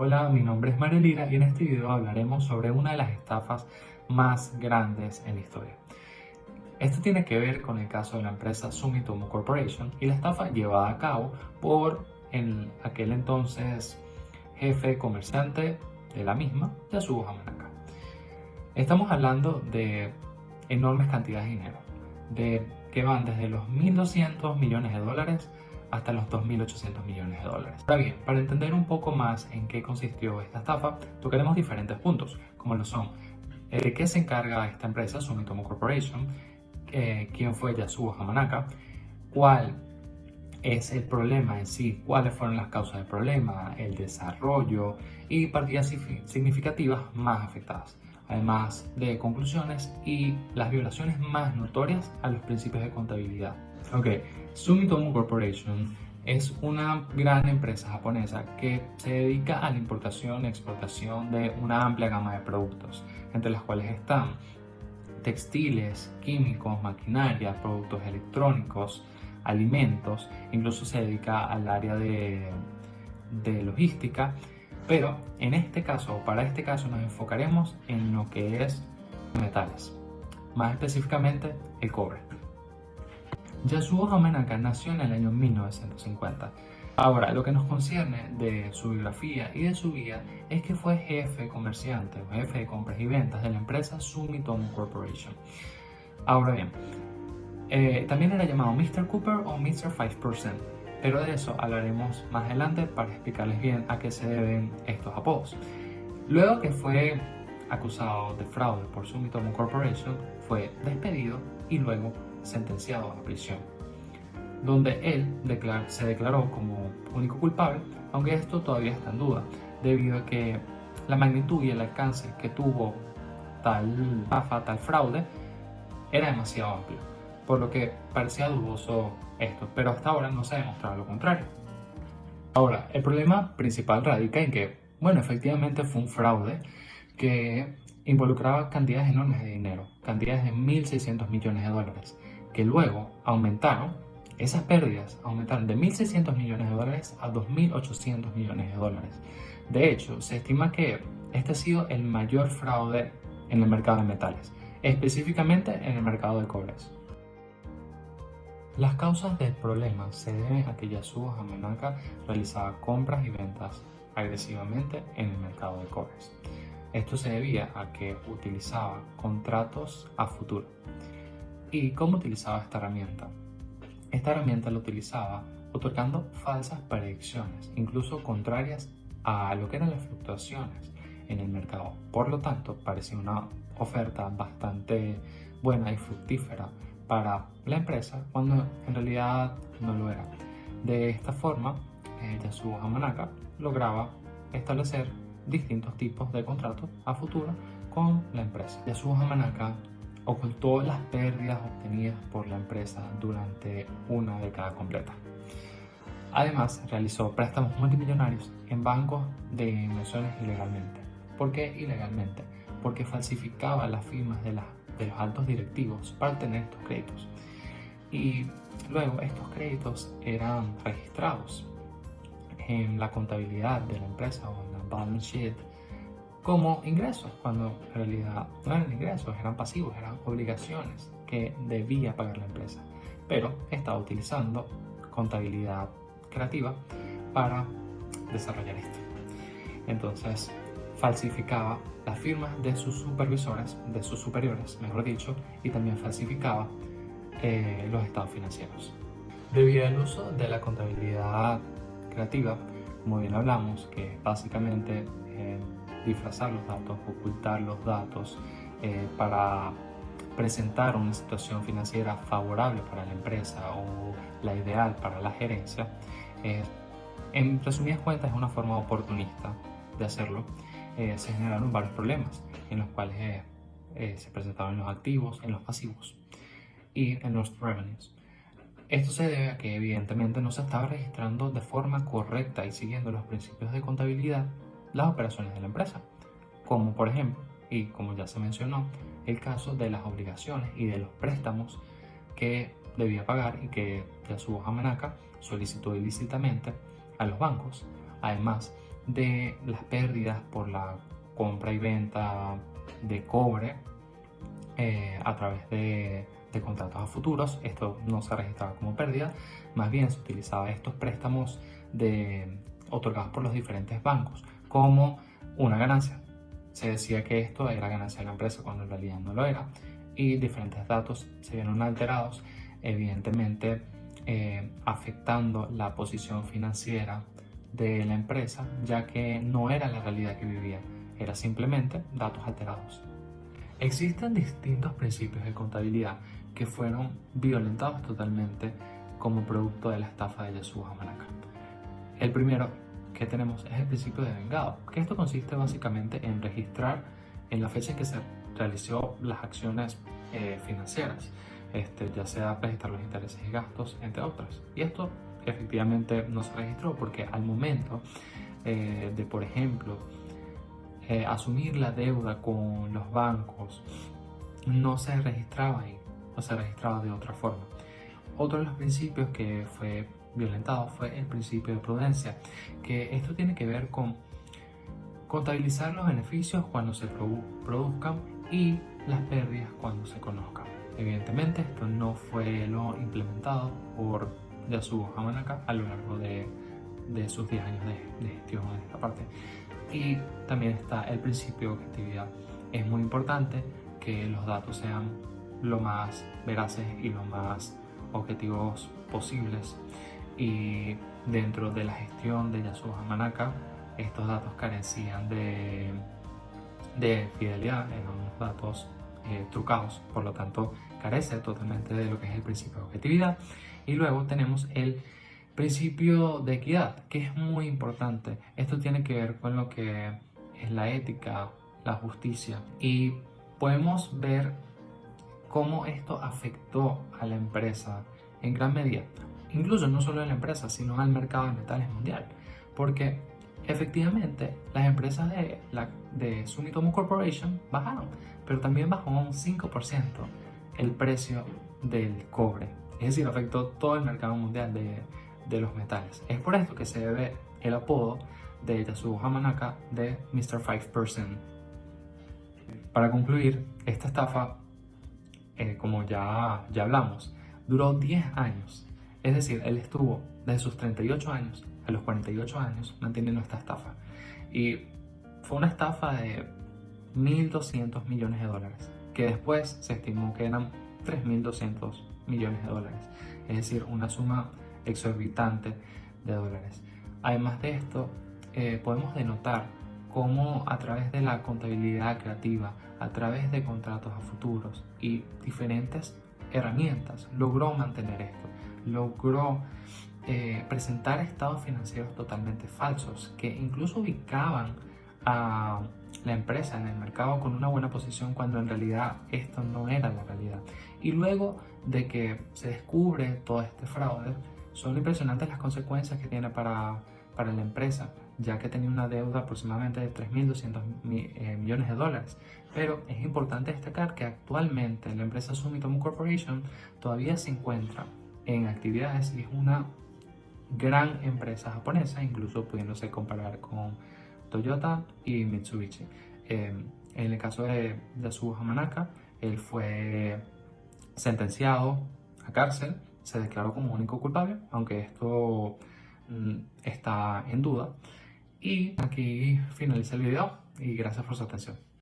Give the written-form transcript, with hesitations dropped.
Hola, mi nombre es Mario Lira y en este video hablaremos sobre una de las estafas más grandes en la historia. Esto tiene que ver con el caso de la empresa Sumitomo Corporation y la estafa llevada a cabo por aquel entonces jefe comerciante de la misma, Yasuo Hamanaka. Estamos hablando de enormes cantidades de dinero, que van desde los 1.200 millones de dólares hasta los 2.800 millones de dólares. Ahora bien, para entender un poco más en qué consistió esta estafa, tocaremos diferentes puntos, como lo son de qué se encarga esta empresa, Sumitomo Corporation, quién fue Yasuo Hamanaka, cuál es el problema en sí, cuáles fueron las causas del problema, el desarrollo y partidas significativas más afectadas, además de conclusiones y las violaciones más notorias a los principios de contabilidad. Sumitomo Corporation es una gran empresa japonesa que se dedica a la importación y exportación de una amplia gama de productos, entre las cuales están textiles, químicos, maquinaria, productos electrónicos, alimentos, incluso se dedica al área de logística, pero en este caso, o para este caso, nos enfocaremos en lo que es metales, más específicamente el cobre. Yasuo Hamanaka nació en el año 1950. Ahora, lo que nos concierne de su biografía y de su vida es que fue jefe comerciante o jefe de compras y ventas de la empresa Sumitomo Corporation. Ahora bien, también era llamado Mr. Cooper o Mr. 5%, pero de eso hablaremos más adelante para explicarles bien a qué se deben estos apodos. Luego que fue acusado de fraude por Sumitomo Corporation, fue despedido y luego sentenciado a prisión, donde él se declaró como único culpable, aunque esto todavía está en duda, debido a que la magnitud y el alcance que tuvo tal estafa, tal fraude, era demasiado amplio, por lo que parecía dudoso esto, pero hasta ahora no se ha demostrado lo contrario. Ahora, el problema principal radica en que, bueno, efectivamente fue un fraude que involucraba cantidades enormes de dinero, cantidades de 1.600 millones de dólares, que luego aumentaron, esas pérdidas aumentaron de 1.600 millones de dólares a 2.800 millones de dólares. De hecho, se estima que este ha sido el mayor fraude en el mercado de metales, específicamente en el mercado de cobres. Las causas del problema se deben a que Yasuo Hamanaka realizaba compras y ventas agresivamente en el mercado de cobres. Esto se debía a que utilizaba contratos a futuro. ¿Y cómo utilizaba esta herramienta? Esta herramienta la utilizaba otorgando falsas predicciones, incluso contrarias a lo que eran las fluctuaciones en el mercado. Por lo tanto, parecía una oferta bastante buena y fructífera para la empresa, cuando en realidad no lo era. De esta forma, Yasuo Hamanaka lograba establecer distintos tipos de contratos a futuro con la empresa. Yasuo Hamanaka ocultó las pérdidas obtenidas por la empresa durante una década completa. Además, realizó préstamos multimillonarios en bancos de inversiones ilegalmente. ¿Por qué ilegalmente? Porque falsificaba las firmas de los altos directivos para obtener estos créditos. Y luego estos créditos eran registrados en la contabilidad de la empresa o en la balance sheet como ingresos, cuando en realidad no eran ingresos, eran pasivos, eran obligaciones que debía pagar la empresa, pero estaba utilizando contabilidad creativa para desarrollar esto. Entonces falsificaba las firmas de sus supervisores, de sus superiores, mejor dicho, y también falsificaba los estados financieros. Debido al uso de la contabilidad creativa, como bien hablamos, que básicamente disfrazar los datos, ocultar los datos para presentar una situación financiera favorable para la empresa o la ideal para la gerencia, en resumidas cuentas es una forma oportunista de hacerlo. Se generaron varios problemas en los cuales se presentaban en los activos, en los pasivos y en los revenues. Esto se debe a que evidentemente no se estaba registrando de forma correcta y siguiendo los principios de contabilidad las operaciones de la empresa, como por ejemplo, y como ya se mencionó, el caso de las obligaciones y de los préstamos que debía pagar y que Yasuo Hamanaka solicitó ilícitamente a los bancos, además de las pérdidas por la compra y venta de cobre a través de contratos a futuros. Esto no se registraba como pérdida, más bien se utilizaba estos préstamos otorgados por los diferentes bancos como una ganancia. Se decía que esto era ganancia de la empresa cuando en realidad no lo era, y diferentes datos se vieron alterados, evidentemente afectando la posición financiera de la empresa, ya que no era la realidad que vivía, era simplemente datos alterados. Existen distintos principios de contabilidad que fueron violentados totalmente como producto de la estafa de Yasuo Yamanaka. El primero que tenemos es el principio de vengado, que esto consiste básicamente en registrar en la fecha en que se realizó las acciones financieras, ya sea registrar los intereses y gastos, entre otras. Y esto efectivamente no se registró porque al momento de, por ejemplo, asumir la deuda con los bancos, no se registraba ahí, no se registraba de otra forma. Otro de los principios que fue violentado fue el principio de prudencia, que esto tiene que ver con contabilizar los beneficios cuando se produzcan y las pérdidas cuando se conozcan. Evidentemente esto no fue lo implementado por Yasuo Yamanaka a lo largo de sus 10 años de gestión en esta parte. Y también está el principio de objetividad. Es muy importante que los datos sean lo más veraces y lo más objetivos posibles, y dentro de la gestión de Yasuo Yamanaka estos datos carecían de fidelidad, eran unos datos trucados, por lo tanto carece totalmente de lo que es el principio de objetividad. Y luego tenemos el principio de equidad, que es muy importante. Esto tiene que ver con lo que es la ética, la justicia, y podemos ver cómo esto afectó a la empresa en gran medida. Incluso no solo a la empresa, sino al mercado de metales mundial, porque efectivamente las empresas de Sumitomo Corporation bajaron, pero también bajó un 5% el precio del cobre. Es decir, afectó todo el mercado mundial de los metales. Es por esto que se debe el apodo de Yasuo Yamanaka de Mr. 5%. Para concluir, esta estafa, como ya hablamos, duró 10 años. Es decir, él estuvo desde sus 38 años a los 48 años manteniendo esta estafa. Y fue una estafa de 1.200 millones de dólares, que después se estimó que eran 3.200 millones de dólares. Es decir, una suma exorbitante de dólares. Además de esto, podemos denotar cómo a través de la contabilidad creativa, a través de contratos a futuros y diferentes herramientas, logró mantener esto, logró presentar estados financieros totalmente falsos que incluso ubicaban a la empresa en el mercado con una buena posición cuando en realidad esto no era la realidad. Y luego de que se descubre todo este fraude, son impresionantes las consecuencias que tiene para la empresa, ya que tenía una deuda aproximadamente de 3.200 millones de dólares. Pero es importante destacar que actualmente la empresa Sumitomo Corporation todavía se encuentra en actividades y es una gran empresa japonesa, incluso pudiéndose comparar con Toyota y Mitsubishi. En el caso de Yasuo Yamanaka, él fue sentenciado a cárcel, se declaró como único culpable, aunque esto está en duda. Y aquí finaliza el video y gracias por su atención.